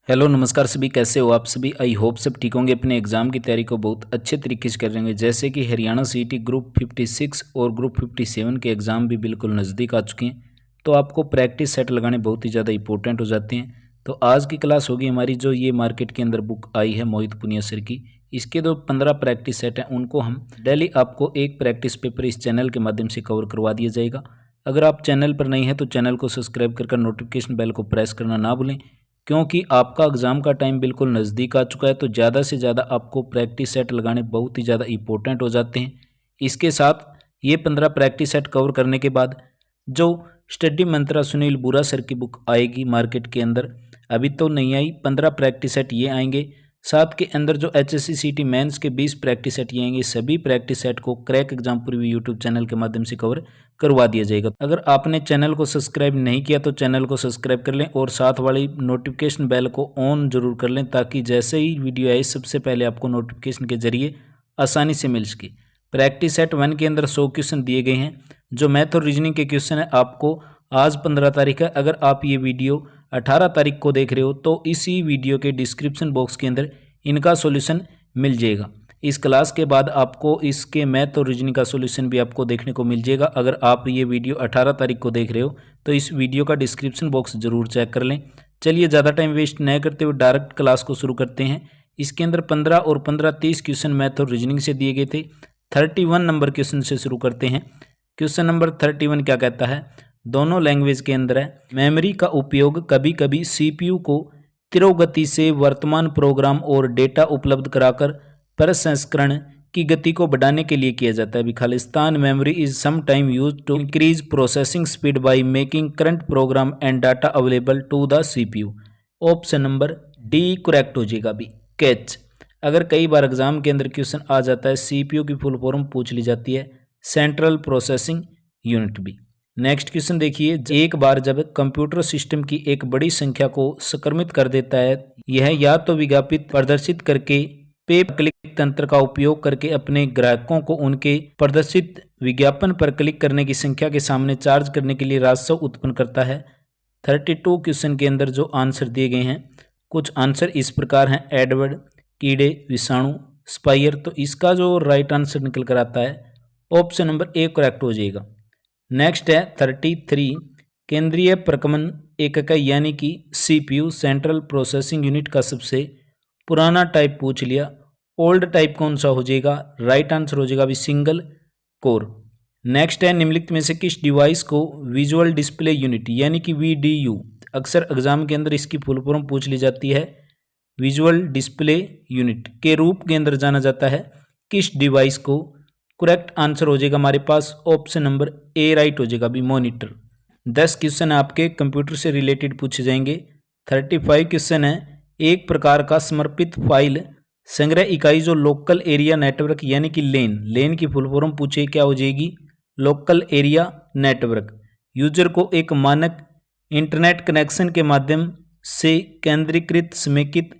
Hello नमस्कार सभी, कैसे हो आप सभी। आई होप सब ठीक होंगे, अपने एग्जाम की तैयारी को बहुत अच्छे तरीके से कर रहे होंगे। जैसे कि हरियाणा सीईटी ग्रुप 56 और ग्रुप 57 के एग्ज़ाम भी बिल्कुल नज़दीक आ चुके हैं, तो आपको प्रैक्टिस सेट लगाने बहुत ही ज़्यादा इंपॉर्टेंट हो जाते हैं। तो आज की क्लास होगी हमारी, जो ये मार्केट के अंदर बुक आई है मोहित पुनिया सर की, इसके जो 15 प्रैक्टिस सेट हैं उनको हम डेली आपको एक प्रैक्टिस पेपर इस चैनल के माध्यम से कवर करवा दिया जाएगा। अगर आप चैनल पर नहीं हैं तो चैनल को सब्सक्राइब कर नोटिफिकेशन बेल को प्रेस करना ना भूलें, क्योंकि आपका एग्ज़ाम का टाइम बिल्कुल नज़दीक आ चुका है। तो ज़्यादा से ज़्यादा आपको प्रैक्टिस सेट लगाने बहुत ही ज़्यादा इंपॉर्टेंट हो जाते हैं। इसके साथ ये 15 प्रैक्टिस सेट कवर करने के बाद जो स्टडी मंत्रा सुनील बुरा सर की बुक आएगी मार्केट के अंदर, अभी तो नहीं आई, 15 प्रैक्टिस सेट ये आएंगे। साथ के अंदर जो HSC CT मेंस के 20 प्रैक्टिस सेट ये आएंगे। सभी प्रैक्टिस सेट को crack exam preview YouTube channel के माध्यम से कवर करवा दिया जाएगा। अगर आपने चैनल को सब्सक्राइब नहीं किया तो चैनल को सब्सक्राइब कर लें और साथ वाली नोटिफिकेशन बेल को ऑन जरूर कर लें, ताकि जैसे ही वीडियो आए सबसे पहले आपको नोटिफिकेशन के जरिए आसानी से मिल सके। प्रैक्टिस सेट 1 के अंदर 100 क्वेश्चन दिए गए हैं। जो मैथ और रीजनिंग के क्वेश्चन है आपको आज 15 तारीख है, अगर आप ये वीडियो 18 तारीख को देख रहे हो तो इसी वीडियो के डिस्क्रिप्शन बॉक्स के अंदर इनका सॉल्यूशन मिल जाएगा। इस क्लास के बाद आपको इसके मैथ और रीजनिंग का सॉल्यूशन भी आपको देखने को मिल जाएगा। अगर आप ये वीडियो 18 तारीख को देख रहे हो तो इस वीडियो का डिस्क्रिप्शन बॉक्स जरूर चेक कर लें। चलिए ज़्यादा टाइम वेस्ट न करते हुए डायरेक्ट क्लास को शुरू करते हैं। इसके अंदर 15 और 15 30 क्वेश्चन मैथ और रीजनिंग से दिए गए थे। 31 नंबर क्वेश्चन से शुरू करते हैं। क्वेश्चन नंबर 31 क्या कहता है, दोनों लैंग्वेज के अंदर है। मेमोरी का उपयोग कभी कभी CPU को तीव्र गति से वर्तमान प्रोग्राम और डेटा उपलब्ध कराकर प्रसंस्करण की गति को बढ़ाने के लिए किया जाता है। अभी खालिस्तान memory is some time use to increase processing speed by making current program and data available to the CPU। Option number D correct हो जाएगा। अभी कैच, अगर कई बार एग्जाम के अंदर क्वेश्चन आ जाता है, CPU की फुल फॉर्म पूछ ली जाती है, सेंट्रल प्रोसेसिंग यूनिट भी। नेक्स्ट क्वेश्चन देखिए, एक बार जब कंप्यूटर सिस्टम की एक बड़ी संख्या को संक्रमित कर देता है, यह या तो विज्ञापित प्रदर्शित करके पे क्लिक तंत्र का उपयोग करके अपने ग्राहकों को उनके प्रदर्शित विज्ञापन पर क्लिक करने की संख्या के सामने चार्ज करने के लिए राजस्व उत्पन्न करता है। 32 क्वेश्चन के अंदर जो आंसर दिए गए हैं, कुछ आंसर इस प्रकार हैं, एडवर्ड, कीड़े, विषाणु, स्पायर। तो इसका जो राइट आंसर निकल कर आता है ऑप्शन नंबर ए करेक्ट हो जाएगा। नेक्स्ट है 33, केंद्रीय प्रकमन एकक यानी कि CPU सेंट्रल प्रोसेसिंग यूनिट का सबसे पुराना टाइप पूछ लिया। ओल्ड टाइप कौन सा हो जाएगा, राइट आंसर हो जाएगा अभी सिंगल कोर। नेक्स्ट है, निम्नलिखित में से किस डिवाइस को विजुअल डिस्प्ले यूनिट यानी कि VDU, अक्सर एग्जाम के अंदर इसकी फुल फॉर्म पूछ ली जाती है, विजुअल डिस्प्ले यूनिट के रूप के अंदर जाना जाता है। किस डिवाइस को, करेक्ट आंसर हो जाएगा हमारे पास ऑप्शन नंबर ए राइट हो जाएगा अभी मॉनिटर। 10 क्वेश्चन आपके कंप्यूटर से रिलेटेड पूछे जाएंगे। 35 क्वेश्चन है, एक प्रकार का समर्पित फाइल संग्रह इकाई जो लोकल एरिया नेटवर्क यानी कि लेन की फुल फॉर्म पूछे क्या हो जाएगी, लोकल एरिया नेटवर्क, यूजर को एक मानक इंटरनेट कनेक्शन के माध्यम से केंद्रीकृत समेकित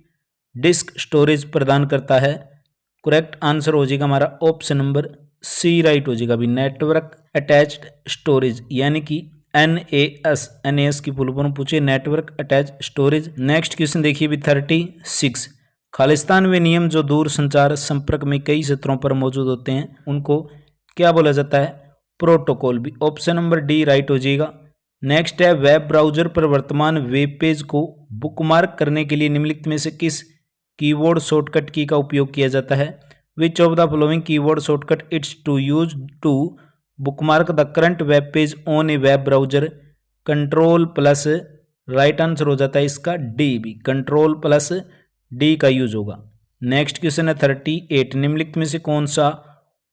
डिस्क स्टोरेज प्रदान करता है। करेक्ट आंसर हो जाएगा हमारा ऑप्शन नंबर सी राइट हो जाएगा अभी नेटवर्क अटैच्ड स्टोरेज यानी कि NAS की फुल फॉर्म पूछे, network attach storage. Next question देखिए भी 36, खालिस्तान वे नियम जो दूर संचार संपर्क में कई क्षेत्रों पर मौजूद होते हैं उनको क्या बोला जाता है, प्रोटोकॉल भी। ऑप्शन नंबर डी राइट हो जाएगा। नेक्स्ट है, वेब ब्राउजर पर वर्तमान वेब पेज को बुकमार्क करने के लिए निम्नलिखित में से किस कीबोर्ड शॉर्टकट की का उपयोग किया जाता है। Which of the following keyboard shortcut it's to use to bookmark the current web page on a web browser, control plus, right answer हो जाता है इसका डी भी, कंट्रोल प्लस डी का यूज होगा। नेक्स्ट क्वेश्चन है 38, निम्नलिखित में से कौन सा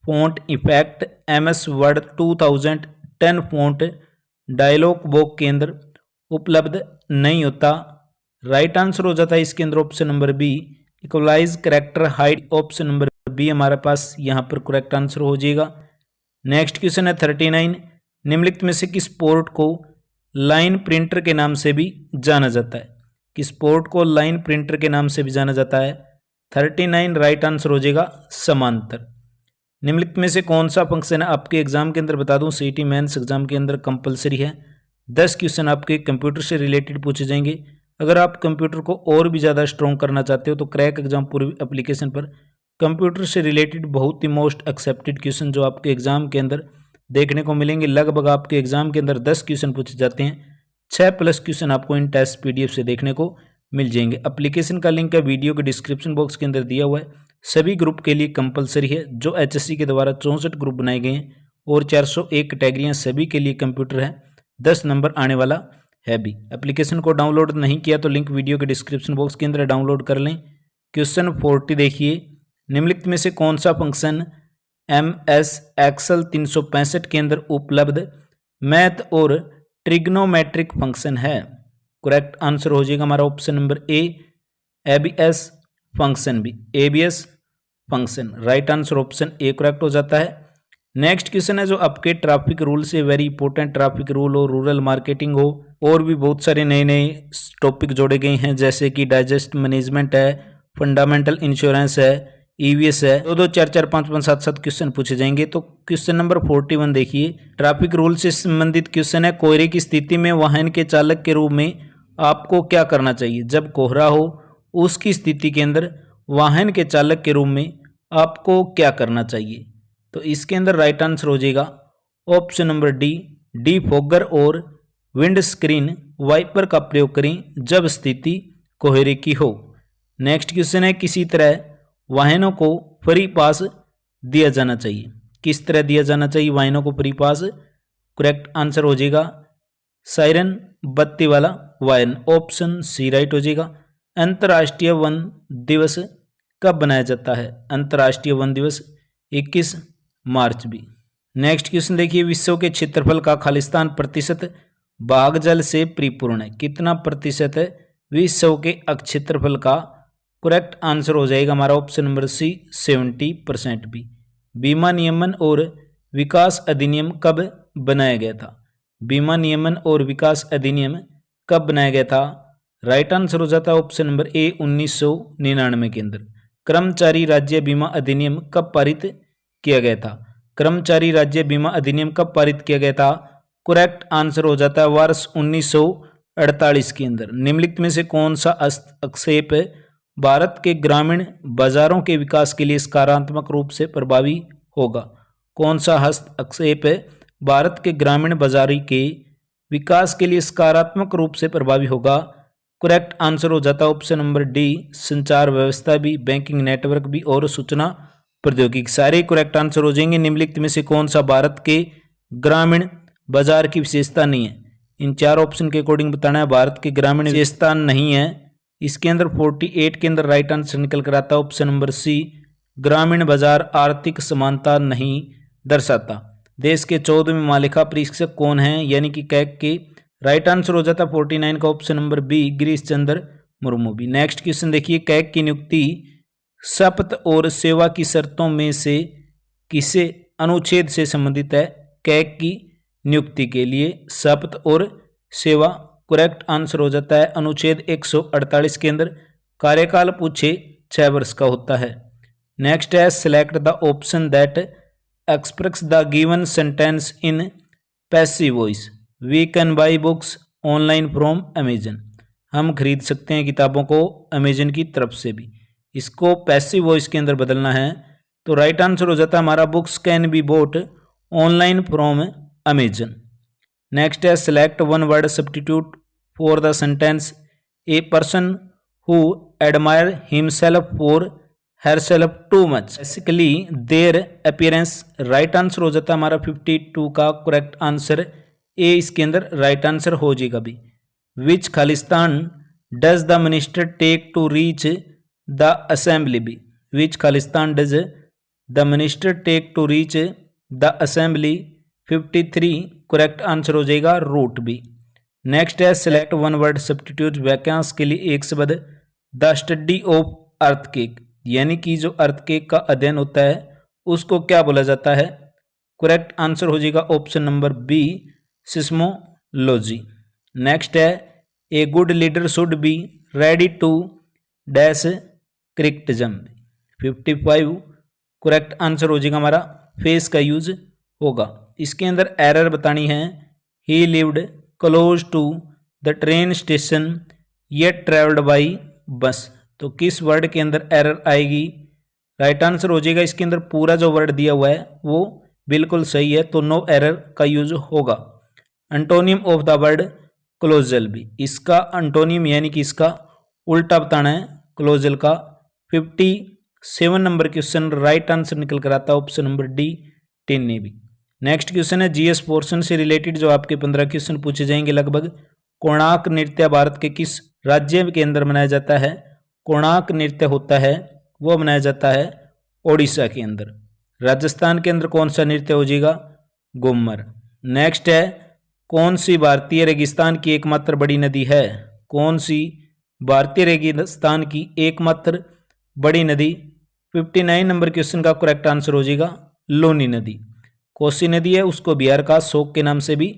font effect MS word 2010 font dialog box के अंदर उपलब्ध नहीं होता, राइट आंसर हो जाता है इसके अंदर option number B, equalise character height. Option number B हमारे पास यहाँ पर करेक्ट आंसर हो जाएगा। नेक्स्ट क्वेश्चन है 39, निम्नलिखित में से किस पोर्ट को लाइन प्रिंटर के नाम से भी जाना जाता है, किस पोर्ट को लाइन प्रिंटर के नाम से भी जाना जाता है। 39 राइट आंसर हो जाएगा समांतर। निम्नलिखित में से कौन सा फंक्शन है आपके एग्जाम के अंदर बता दूं, CT मेंस एग्जाम के अंदर कंपलसरी है। 10 क्वेश्चन आपके कंप्यूटर से रिलेटेड पूछे जाएंगे। अगर आप कंप्यूटर को और भी ज़्यादा स्ट्रॉन्ग करना चाहते हो तो क्रैक एग्जाम पूरी एप्लीकेशन पर कंप्यूटर से रिलेटेड बहुत ही मोस्ट एक्सेप्टेड क्वेश्चन जो आपके एग्जाम के अंदर देखने को मिलेंगे। लगभग आपके एग्जाम के अंदर 10 क्वेश्चन पूछे जाते हैं, 6+ क्वेश्चन आपको इन टेस्ट PDF से देखने को मिल जाएंगे। एप्लीकेशन का लिंक है वीडियो के डिस्क्रिप्शन बॉक्स के अंदर दिया हुआ है। सभी ग्रुप के लिए कंपलसरी है। जो HSC के द्वारा 64 ग्रुप बनाए गए हैं और 401 कैटेगरियाँ सभी के लिए कंप्यूटर है। 10 नंबर आने वाला है भी। एप्लीकेशन को डाउनलोड नहीं किया तो लिंक वीडियो के डिस्क्रिप्शन बॉक्स के अंदर डाउनलोड कर लें। क्वेश्चन 40 देखिए, निम्नलिखित में से कौन सा फंक्शन MS Excel 365 के अंदर उपलब्ध मैथ और ट्रिग्नोमेट्रिक फंक्शन है? करेक्ट आंसर हो जाएगा हमारा option number A ABS function, भी ABS function. Right answer option A correct हो जाता है। नेक्स्ट क्वेश्चन है जो आपके ट्रैफिक रूल से वेरी इंपॉर्टेंट ट्रैफिक रूल हो, रूरल मार्केटिंग हो, और भी बहुत सारे नए नए टॉपिक जोड़े गए हैं जैसे कि डाइजेस्ट मैनेजमेंट है, फंडामेंटल इंश्योरेंस है, EVS है। 2 2 4 4 5 5 7 7 क्वेश्चन पूछे जाएंगे। तो क्वेश्चन नंबर 41 देखिए, ट्रैफिक रूल से संबंधित क्वेश्चन है। कोहरे की स्थिति में वाहन के चालक के रूप में आपको क्या करना चाहिए? जब कोहरा हो उसकी स्थिति के अंदर वाहन के चालक के रूप में आपको क्या करना चाहिए? तो इसके अंदर राइट आंसर हो जाएगा ऑप्शन नंबर डी फॉगर और विंड स्क्रीन वाइपर का प्रयोग करें जब स्थिति कोहरे की हो। नेक्स्ट क्वेश्चन है, किसी तरह वाहनों को फ्री पास दिया जाना चाहिए? किस तरह दिया जाना चाहिए वाहनों को फ्री पास? करेक्ट आंसर हो जाएगा सायरन बत्ती वाला वाहन, ऑप्शन सी राइट हो जाएगा। अंतर्राष्ट्रीय वन दिवस कब बनाया जाता है? अंतर्राष्ट्रीय वन दिवस 21 मार्च भी। नेक्स्ट क्वेश्चन देखिए, विश्व के क्षेत्रफल का खालिस्तान प्रतिशत भाग जल से परिपूर्ण है? कितना प्रतिशत है विश्व के क्षेत्रफल का? करेक्ट आंसर हो जाएगा हमारा ऑप्शन नंबर सी 70% भी। बीमा नियमन और विकास अधिनियम कब बनाया गया था? बीमा नियमन और विकास अधिनियम कब बनाया गया था? राइट आंसर हो जाता है ऑप्शन नंबर ए 1999 के अंदर। कर्मचारी राज्य बीमा अधिनियम कब पारित किया गया था? कर्मचारी राज्य बीमा अधिनियम कब पारित किया गया था? करेक्ट आंसर हो जाता है वर्ष 1948 के अंदर। निम्नलिखित में से कौन सा हस्तक्षेप भारत के ग्रामीण बाजारों के विकास के लिए सकारात्मक रूप से प्रभावी होगा? कौन सा हस्तक्षेप भारत के ग्रामीण बाजारी के विकास के लिए सकारात्मक रूप से प्रभावी होगा? करेक्ट आंसर हो जाता है ऑप्शन नंबर डी संचार व्यवस्था भी, बैंकिंग नेटवर्क भी और सूचना प्रौद्योगिकी। सारे करेक्ट आंसर हो जाएंगे। निम्नलिखित में से कौन सा भारत के ग्रामीण बाजार की विशेषता नहीं है? इन 4 ऑप्शन के अकॉर्डिंग बताना है भारत के ग्रामीण विशेषता नहीं है। इसके अंदर 48 के अंदर राइट आंसर निकल कर आता है ऑप्शन नंबर सी ग्रामीण बाजार आर्थिक समानता नहीं दर्शाता। देश के 14वें मालिका परीक्षक कौन है? यानी कि कैग के। राइट आंसर हो जाता है 49 का option number B Girish Chandra Murmu भी। नेक्स्ट क्वेश्चन देखिए, कैग की नियुक्ति शपथ और सेवा की शर्तों में से किसे अनुच्छेद से संबंधित है? कैग की नियुक्ति के लिए शपथ और सेवा। करेक्ट आंसर हो जाता है अनुच्छेद 148 के अंदर कार्यकाल पूछे 6 वर्ष का होता है। नेक्स्ट है, select the option that express the given sentence in passive voice. We can buy books online from Amazon. हम खरीद सकते हैं किताबों को अमेजन की तरफ से भी। इसको पैसिव वॉइस के अंदर बदलना है तो राइट आंसर हो जाता है हमारा books can be bought online from Amazon. Next है, select one word substitute for the sentence a person who admire himself for herself too much basically their appearance. Right answer हो जाता है हमारा 52 का करेक्ट आंसर ए इसके अंदर right answer हो जाएगा भी। Which Khalistan does the minister take to reach the assembly B? Which Khalistan does the minister take to reach the assembly? 53 correct answer हो जाएगा रूट बी। नेक्स्ट है, सेलेक्ट वन वर्ड सब्स्टिट्यूट। वाक्यांश के लिए एक शब्द। द स्टडी ऑफ अर्थक्वेक, यानी कि जो अर्थक्वेक का अध्ययन होता है उसको क्या बोला जाता है? करेक्ट आंसर हो जाएगा option number B seismology. Next है, a good leader should be ready to dash criticism. 55 correct answer हो जाएगा हमारा फेस का यूज होगा। इसके अंदर एरर बतानी है। He lived close to the train station ये ट्रेवल्ड बाई बस। तो किस वर्ड के अंदर एरर आएगी? राइट आंसर हो जाएगा इसके अंदर पूरा जो वर्ड दिया हुआ है वो बिल्कुल सही है, तो नो एरर का यूज होगा। Antonym of the word colossal भी, इसका एंटोनियम यानी कि इसका उल्टा बताना है क्लोजल का। 57 नंबर क्वेश्चन राइट आंसर निकल कर आता है ऑप्शन नंबर डी 10 ने भी। नेक्स्ट क्वेश्चन है जीएस पोर्शन से रिलेटेड जो आपके 15 क्वेश्चन पूछे जाएंगे लगभग। कोणार्क नृत्य भारत के किस राज्य के अंदर मनाया जाता है? कोणार्क नृत्य होता है वो मनाया जाता है ओडिशा के अंदर। राजस्थान के अंदर कौन सा नृत्य हो जाएगा? घूमर। नेक्स्ट है कौन सी भारतीय रेगिस्तान की एकमात्र बड़ी नदी है? कौन सी भारतीय रेगिस्तान की एकमात्र बड़ी नदी? 59 नंबर क्वेश्चन का करेक्ट आंसर हो जाएगा लोनी नदी। कोसी नदी है उसको बिहार का शोक के नाम से भी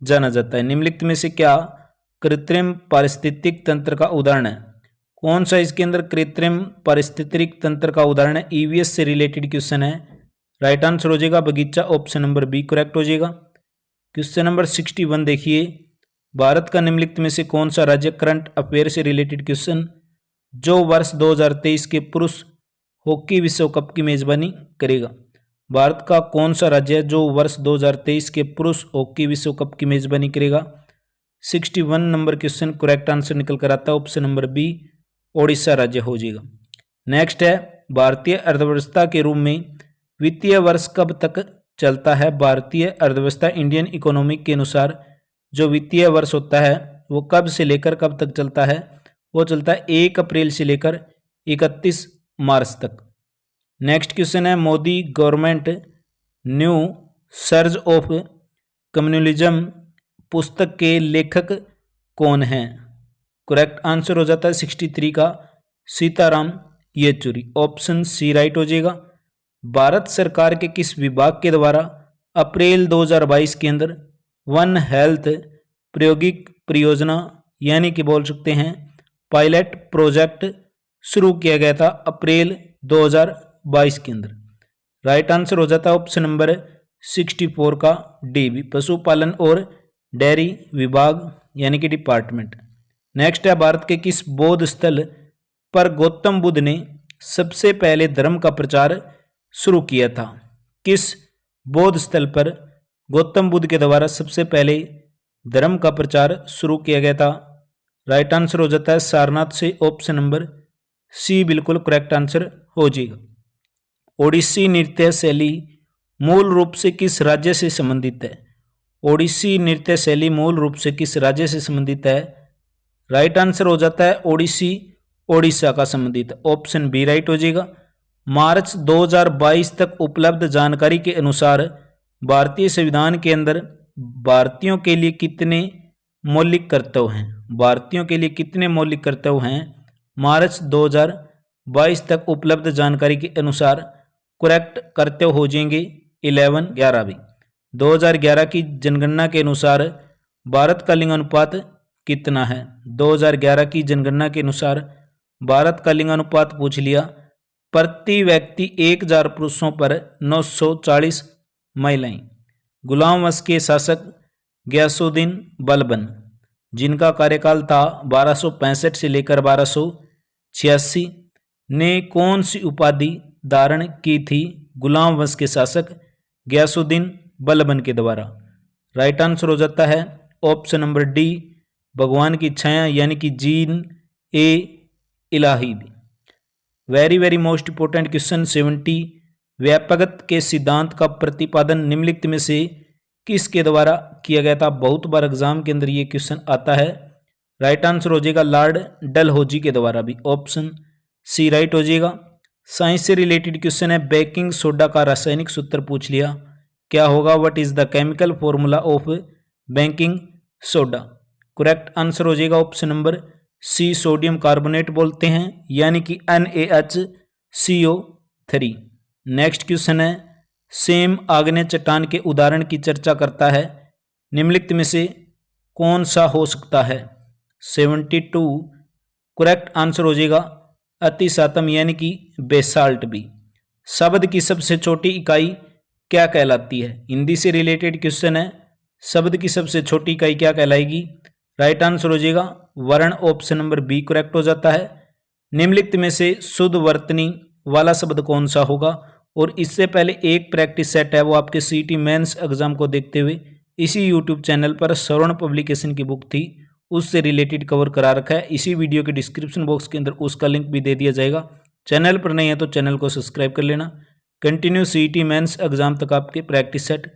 जाना जाता है। निम्नलिखित में से क्या कृत्रिम पारिस्थितिक तंत्र का उदाहरण है? कौन सा इसके अंदर कृत्रिम पारिस्थितिक तंत्र का उदाहरण है? ईवीएस से रिलेटेड क्वेश्चन है। राइट आंसर हो जाएगा बगीचा, ऑप्शन नंबर बी करेक्ट हो जाएगा। क्वेश्चन नंबर 61 देखिए, भारत का निम्नलिखित में से कौन सा राज्य करंट अफेयर से रिलेटेड क्वेश्चन जो वर्ष 2023 के पुरुष हॉकी विश्व कप की मेजबानी करेगा? भारत का कौन सा राज्य है जो वर्ष 2023 के पुरुष हॉकी विश्व कप की मेजबानी करेगा? 61 नंबर क्वेश्चन करेक्ट आंसर निकल कर आता है ऑप्शन नंबर बी ओडिशा राज्य हो जाएगा। नेक्स्ट है भारतीय अर्थव्यवस्था के रूप में वित्तीय वर्ष कब तक चलता है? भारतीय अर्थव्यवस्था इंडियन इकोनॉमिक के अनुसार जो वित्तीय वर्ष होता है वो कब से लेकर कब तक चलता है? वो चलता है 1 अप्रैल से लेकर 31 मार्च तक। नेक्स्ट क्वेश्चन है Modi government new surge of communalism पुस्तक के लेखक कौन हैं? करेक्ट आंसर हो जाता है 63 का Sitaram Yechury, option C right हो जाएगा। भारत सरकार के किस विभाग के द्वारा अप्रैल 2022 के अंदर वन हेल्थ प्रायोगिक परियोजना यानी कि बोल सकते हैं पायलट प्रोजेक्ट शुरू किया गया था अप्रैल 2022 के अंदर? राइट आंसर हो जाता है ऑप्शन नंबर 64 का डी भी, पशुपालन और डेयरी विभाग यानी कि डिपार्टमेंट। नेक्स्ट है भारत के किस बौद्ध स्थल पर गौतम बुद्ध ने सबसे पहले धर्म का प्रचार शुरू किया था? किस बौद्ध स्थल पर गौतम बुद्ध के द्वारा सबसे पहले धर्म का प्रचार शुरू किया गया था? राइट आंसर हो जाता है सारनाथ से, ऑप्शन नंबर सी बिल्कुल करेक्ट आंसर हो जाएगा। ओडिसी नृत्य शैली मूल रूप से किस राज्य से संबंधित है? ओडिसी नृत्य शैली मूल रूप से किस राज्य से संबंधित है? राइट आंसर हो जाता है ओडिसी ओडिशा का संबंधित, ऑप्शन बी राइट हो जाएगा। मार्च 2022 तक उपलब्ध जानकारी के अनुसार भारतीय संविधान के अंदर भारतीयों के लिए कितने मौलिक कर्तव्य हैं? भारतीयों के लिए कितने मौलिक कर्तव्य हैं? मार्च 2022 तक उपलब्ध जानकारी के अनुसार करेक्ट कर्तव्य हो जाएंगे 11, 11 भी। 2011 की जनगणना के अनुसार भारत का लिंग अनुपात कितना है? 2011 की जनगणना के अनुसार भारत का लिंग अनुपात पूछ लिया, प्रति व्यक्ति 1000 पुरुषों पर 940 महिलाएं। गुलाम वंश के शासक गयासुद्दीन बलबन जिनका कार्यकाल था 1265 से लेकर 1286 ने कौन सी उपाधि धारण की थी गुलाम वंश के शासक गयासुद्दीन बलबन के द्वारा? राइट आंसर हो जाता है ऑप्शन नंबर डी भगवान की छाया यानी कि जीन ए इलाही। Very very most important question 70, व्यापकता के सिद्धांत का प्रतिपादन निम्नलिखित में से किसके द्वारा किया गया था? बहुत बार एग्जाम के अंदर ये क्वेश्चन आता है। राइट आंसर हो जाएगा लॉर्ड डलहौजी के द्वारा भी, ऑप्शन सी राइट हो जाएगा। साइंस से रिलेटेड क्वेश्चन है बेकिंग सोडा का रासायनिक सूत्र पूछ लिया, क्या होगा? What is the chemical formula of baking soda? Correct answer हो जाएगा option number C sodium carbonate बोलते हैं यानी कि NaHCO3। नेक्स्ट क्वेश्चन है सेम आग्नेय चट्टान के उदाहरण की चर्चा करता है, निम्नलिखित में से कौन सा हो सकता है? 72 करेक्ट आंसर हो जाएगा अतिशातम यानी कि बेसाल्ट भी। शब्द की सबसे छोटी इकाई क्या कहलाती है? हिंदी से रिलेटेड क्वेश्चन है, शब्द की सबसे छोटी इकाई क्या कहलाएगी? राइट आंसर हो जाएगा वर्ण, ऑप्शन नंबर बी करेक्ट हो जाता है। निम्नलिखित में से शुद्ध वर्तनी वाला शब्द कौन सा होगा? और इससे पहले एक प्रैक्टिस सेट है, वो आपके सीटी मेंस एग्जाम को देखते हुए इसी यूट्यूब चैनल पर श्रवण पब्लिकेशन की बुक थी, उससे रिलेटेड कवर करा रखा है। इसी वीडियो के डिस्क्रिप्शन बॉक्स के अंदर उसका लिंक भी दे दिया जाएगा। चैनल पर नहीं है तो चैनल को सब्सक्राइब कर लेना। कंटिन्यू सीटी मेंस एग्जाम तक आपके प्रैक्टिस सेट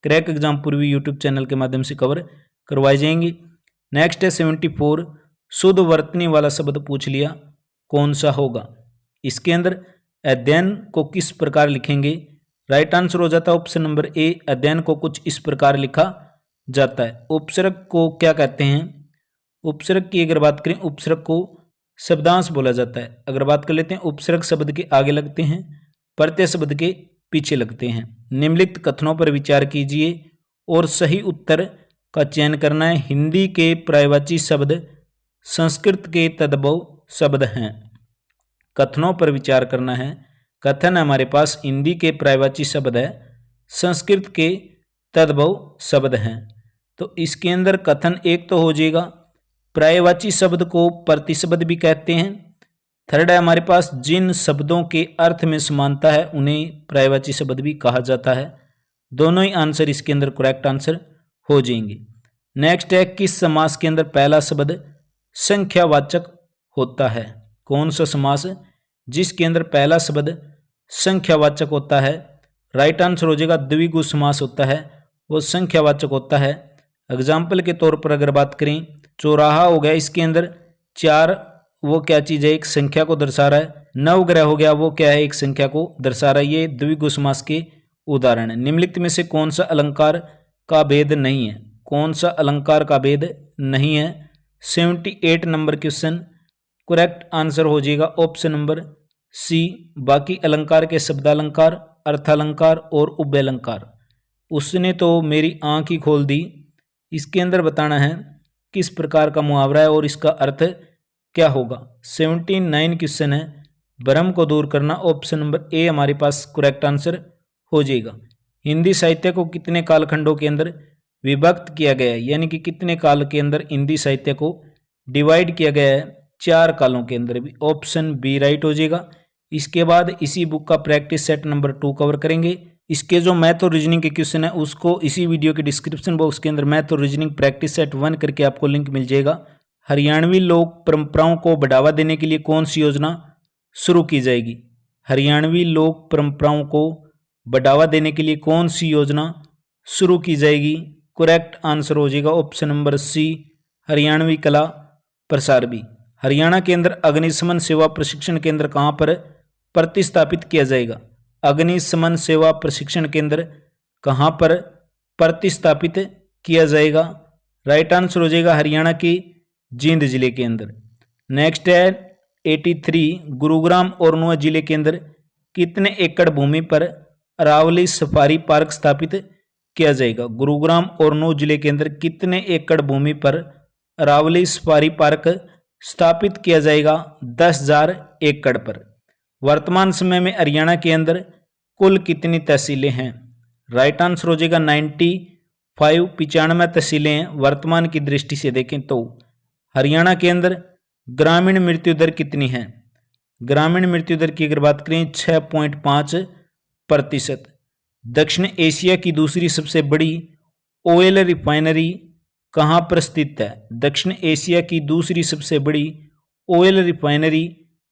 क्रैक एग्जाम पूर्वी यूट्यूब चैनल के माध्यम से कवर करवाई जाएंगी। नेक्स्ट है 74, शुद्ध वर्तनी वाला शब्द पूछ लिया, कौन सा होगा? इसके अंदर अध्ययन को किस प्रकार लिखेंगे? राइट आंसर हो जाता है ऑप्शन नंबर ए, अध्ययन को कुछ इस प्रकार लिखा जाता है। उपसर्ग को क्या कहते हैं? उपसर्ग की अगर बात करें, उपसर्ग को शब्दांश बोला जाता है। अगर बात कर लेते हैं, उपसर्ग शब्द के आगे लगते हैं, प्रत्यय शब्द के पीछे लगते हैं। निम्नलिखित कथनों पर विचार कीजिए और सही उत्तर का चयन करना है। हिंदी के पर्यायवाची शब्द संस्कृत के तद्भव शब्द हैं। कथनों पर विचार करना है। कथन हमारे पास हिंदी के पर्यायवाची शब्द है, संस्कृत के तद्भव शब्द हैं। तो इसके अंदर कथन एक तो हो जाएगा, पर्यायवाची शब्द को प्रतिशब्द भी कहते हैं। थर्ड है हमारे पास जिन शब्दों के अर्थ में समानता है उन्हें पर्यायवाची शब्द भी कहा जाता है। दोनों ही आंसर इसके अंदर करेक्ट आंसर हो जाएंगे। नेक्स्ट है किस समास के अंदर पहला शब्द संख्यावाचक होता है? कौन सा समास जिसके अंदर पहला शब्द संख्यावाचक होता है? राइट आंसर हो जाएगा द्विगु समास होता है, वो संख्यावाचक होता है। एग्जाम्पल के तौर पर अगर बात करें, चौराहा हो गया, इसके अंदर 4 वो क्या चीज़ है, एक संख्या को दर्शा रहा है। नवग्रह हो गया, वो क्या है, एक संख्या को दर्शा रहा है। ये द्विगु समास के उदाहरण है। निम्नलिखित में से कौन सा अलंकार का भेद नहीं है? कौन सा अलंकार का भेद नहीं है? 78 नंबर क्वेश्चन करेक्ट आंसर हो जाएगा ऑप्शन नंबर सी। बाकी अलंकार के शब्दालंकार, अर्थालंकार और उभयलंकार, उसने तो मेरी आंख ही खोल दी। इसके अंदर बताना है किस प्रकार का मुहावरा है और इसका अर्थ क्या होगा। 79 क्वेश्चन है, भ्रम को दूर करना, ऑप्शन नंबर ए हमारे पास करेक्ट आंसर हो जाएगा। हिंदी साहित्य को कितने कालखंडों के अंदर विभक्त किया गया है? यानी कि कितने काल के अंदर हिंदी साहित्य को डिवाइड किया गया है? 4 कालों के अंदर भी, ऑप्शन बी राइट हो जाएगा। इसके बाद इसी बुक का प्रैक्टिस सेट नंबर 2 कवर करेंगे। इसके जो मैथ और रीजनिंग के क्वेश्चन है उसको इसी वीडियो के डिस्क्रिप्शन बॉक्स के अंदर मैथ और रीजनिंग प्रैक्टिस सेट 1 करके आपको लिंक मिल जाएगा। हरियाणवी लोक परंपराओं को बढ़ावा देने के लिए कौन सी योजना शुरू की जाएगी? हरियाणवी लोक परंपराओं को बढ़ावा देने के लिए कौन सी योजना शुरू की जाएगी? करेक्ट आंसर हो जाएगा ऑप्शन नंबर सी, हरियाणवी कला प्रसार भी। हरियाणा के अंदर अग्निशमन सेवा प्रशिक्षण केंद्र कहाँ पर प्रतिस्थापित किया जाएगा? अग्निशमन सेवा प्रशिक्षण केंद्र कहाँ पर प्रतिस्थापित किया जाएगा? राइट आंसर हो जाएगा हरियाणा के जींद जिले के अंदर। नेक्स्ट है 83, गुरुग्राम और नुआ जिले के अंदर कितने एकड़ भूमि पर अरावली सफारी पार्क स्थापित किया जाएगा? गुरुग्राम और नुआ जिले के अंदर कितने एकड़ भूमि पर अरावली सफारी पार्क स्थापित किया जाएगा? 10,000 एकड़ पर। वर्तमान समय में हरियाणा के अंदर कुल कितनी तहसीलें हैं? राइट आंसर हो जाएगा 95 तहसीलें हैं वर्तमान की दृष्टि से देखें तो। हरियाणा के अंदर ग्रामीण मृत्यु दर कितनी है? ग्रामीण मृत्यु दर की अगर बात करें 6.5%। दक्षिण एशिया की दूसरी सबसे बड़ी ऑयल रिफाइनरी कहाँ पर स्थित है? दक्षिण एशिया की दूसरी सबसे बड़ी ऑयल रिफाइनरी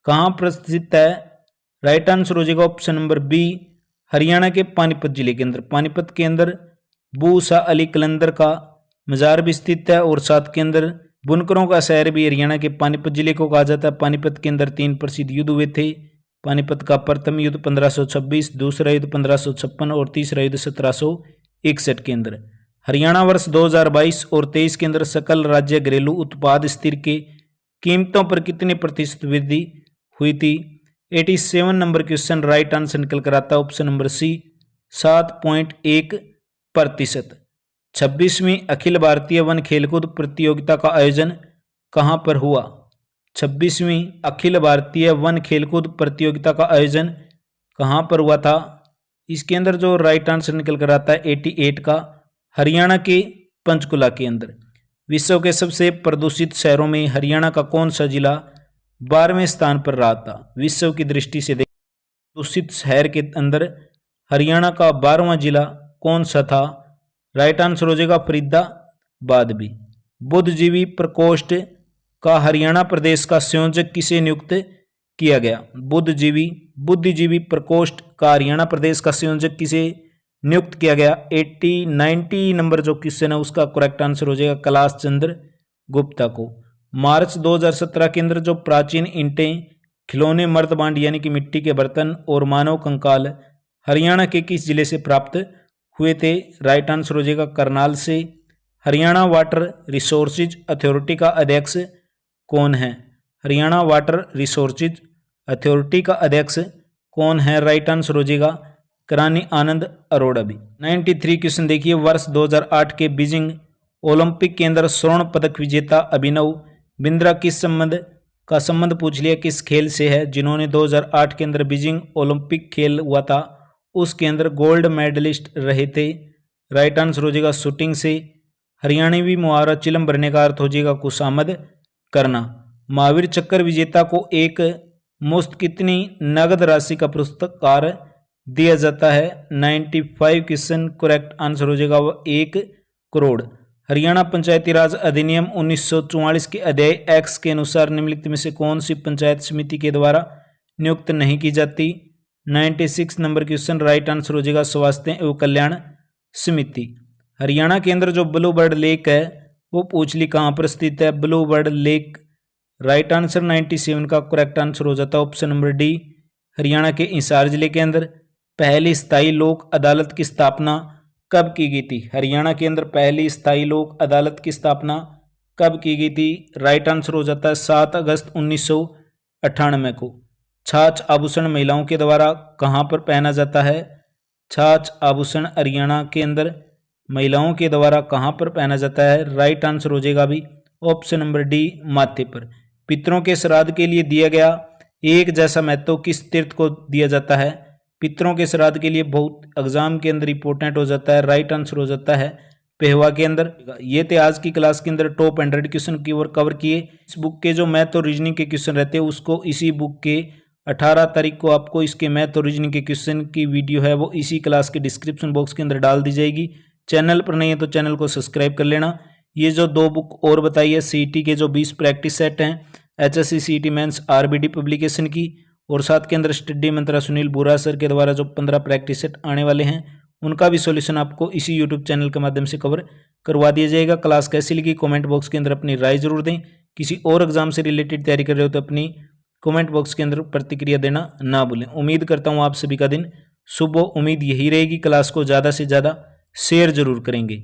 कहाँ पर स्थित है? राइट आंसर हो जाएगा ऑप्शन नंबर बी, हरियाणा के पानीपत जिले के अंदर। पानीपत के अंदर बूसा अली कलंदर का मज़ार भी स्थित है और साथ के अंदर बुनकरों का शहर भी हरियाणा के पानीपत जिले को कहा जाता है। पानीपत के अंदर 3 प्रसिद्ध युद्ध हुए थे। पानीपत का प्रथम युद्ध 1526, दूसरा युद्ध 1556 और तीसरा युद्ध 1761 के अंदर। हरियाणा वर्ष 2022 और 23 के अंदर सकल राज्य घरेलू उत्पाद स्थिर के कीमतों पर कितने प्रतिशत वृद्धि हुई थी? 87 नंबर क्वेश्चन राइट आंसर निकल कर आता है ऑप्शन नंबर सी, 7.1%। 26वीं अखिल भारतीय वन खेलकूद प्रतियोगिता का आयोजन कहाँ पर हुआ? 26वीं अखिल भारतीय वन खेलकूद प्रतियोगिता का आयोजन कहाँ पर हुआ था? इसके अंदर जो राइट आंसर निकल कर आता है 88 का, हरियाणा के पंचकुला के अंदर। विश्व के सबसे प्रदूषित शहरों में हरियाणा का कौन सा जिला 12वें स्थान पर रहा था? विश्व की दृष्टि से प्रदूषित शहर के अंदर हरियाणा का 12वां जिला कौन सा था? राइट आंसर हो जाएगा फरीदाबाद भी। बुद्धिजीवी प्रकोष्ठ का हरियाणा प्रदेश का संयोजक किसे नियुक्त किया गया? बुद्धिजीवी प्रकोष्ठ का हरियाणा प्रदेश का संयोजक किसे नियुक्त किया गया? 90 नंबर जो क्वेश्चन है उसका करेक्ट आंसर हो जाएगा कैलाश चंद्र गुप्ता को। मार्च 2017 के अंदर जो प्राचीन ईंटें, खिलौने, मर्दबांड यानी कि मिट्टी के बर्तन और मानव कंकाल हरियाणा के किस जिले से प्राप्त हुए थे? राइट आंसर हो जाएगा करनाल से। हरियाणा वाटर रिसोर्सेज अथॉरिटी का अध्यक्ष कौन है? हरियाणा वाटर रिसोर्सेज अथॉरिटी का अध्यक्ष कौन है? राइट आंसर हो जाएगा करानी आनंद अरोड़ा भी। 93 क्वेश्चन देखिए, वर्ष 2008 के बीजिंग ओलंपिक के अंदर स्वर्ण पदक विजेता अभिनव बिंद्रा किस संबंध पूछ लिया, किस खेल से है? जिन्होंने 2008 के अंदर बीजिंग ओलंपिक खेल हुआ था उसके अंदर गोल्ड मेडलिस्ट रहे थे। राइट आंसर हो जाएगा शूटिंग से। हरियाणवी मुहावरा चिलम भरने का अर्थ हो जाएगा खुशामद करना। महावीर चक्र विजेता को एक मुश्त कितनी नगद राशि का पुरस्कार दिया जाता है? 95 क्वेश्चन करेक्ट आंसर हो जाएगा 1 करोड़। हरियाणा पंचायती राज अधिनियम 1944 के अध्याय एक्स के अनुसार निम्नलिखित में से कौन सी पंचायत समिति के द्वारा नियुक्त नहीं की जाती? 96 नंबर क्वेश्चन राइट आंसर हो जाएगा स्वास्थ्य एवं कल्याण समिति। हरियाणा के अंदर जो ब्लू बर्ड लेक है वो पूछली कहाँ पर स्थित है? Blue bird lake right answer 97 का करेक्ट आंसर हो जाता है ऑप्शन नंबर डी। हरियाणा के हिसार जिले के अंदर पहली स्थायी लोक अदालत की स्थापना कब की गई थी? हरियाणा के अंदर पहली स्थायी लोक अदालत की स्थापना कब की गई थी? राइट आंसर हो जाता है 7 अगस्त 1998 को। छाछ आभूषण महिलाओं के द्वारा कहाँ पर पहना जाता है? छाछ आभूषण हरियाणा के अंदर महिलाओं के द्वारा कहाँ पर पहना जाता है? राइट आंसर हो जाएगा अभी ऑप्शन नंबर डी माथे पर। पितरों के श्राद्ध के लिए दिया गया एक जैसा महत्व किस तीर्थ को दिया जाता है? पितरों के श्राद्ध के लिए बहुत एग्जाम के अंदर इंपॉर्टेंट हो जाता है। राइट आंसर हो जाता है पेहवा के अंदर। ये थे आज की क्लास के अंदर टॉप 100 क्वेश्चन की ओर कवर किए। इस बुक के जो मैथ और रीजनिंग के क्वेश्चन रहते हैं उसको इसी बुक के 18 तारीख को आपको इसके मैथ और रीजनिंग के क्वेश्चन की वीडियो है वो इसी क्लास के डिस्क्रिप्शन बॉक्स के अंदर डाल दी जाएगी। चैनल पर नहीं है तो चैनल को सब्सक्राइब कर लेना। ये जो 2 बुक और बताई है सीईटी के जो 20 प्रैक्टिस सेट हैं HSC CET mains RBD publication की, और साथ के अंदर स्टडी मंत्रा सुनील बुरा सर के द्वारा जो 15 प्रैक्टिस सेट आने वाले हैं उनका भी सॉल्यूशन आपको इसी यूट्यूब चैनल के माध्यम से कवर करवा दिया जाएगा। क्लास कैसी लगी कमेंट बॉक्स के अंदर अपनी राय जरूर दें। किसी और एग्जाम से रिलेटेड तैयारी कर रहे हो तो अपनी कमेंट बॉक्स के अंदर प्रतिक्रिया देना ना भूलें। उम्मीद करता हूँ आप सभी का दिन शुभ हो। उम्मीद यही रहेगी क्लास को ज़्यादा से ज़्यादा शेयर जरूर करेंगे।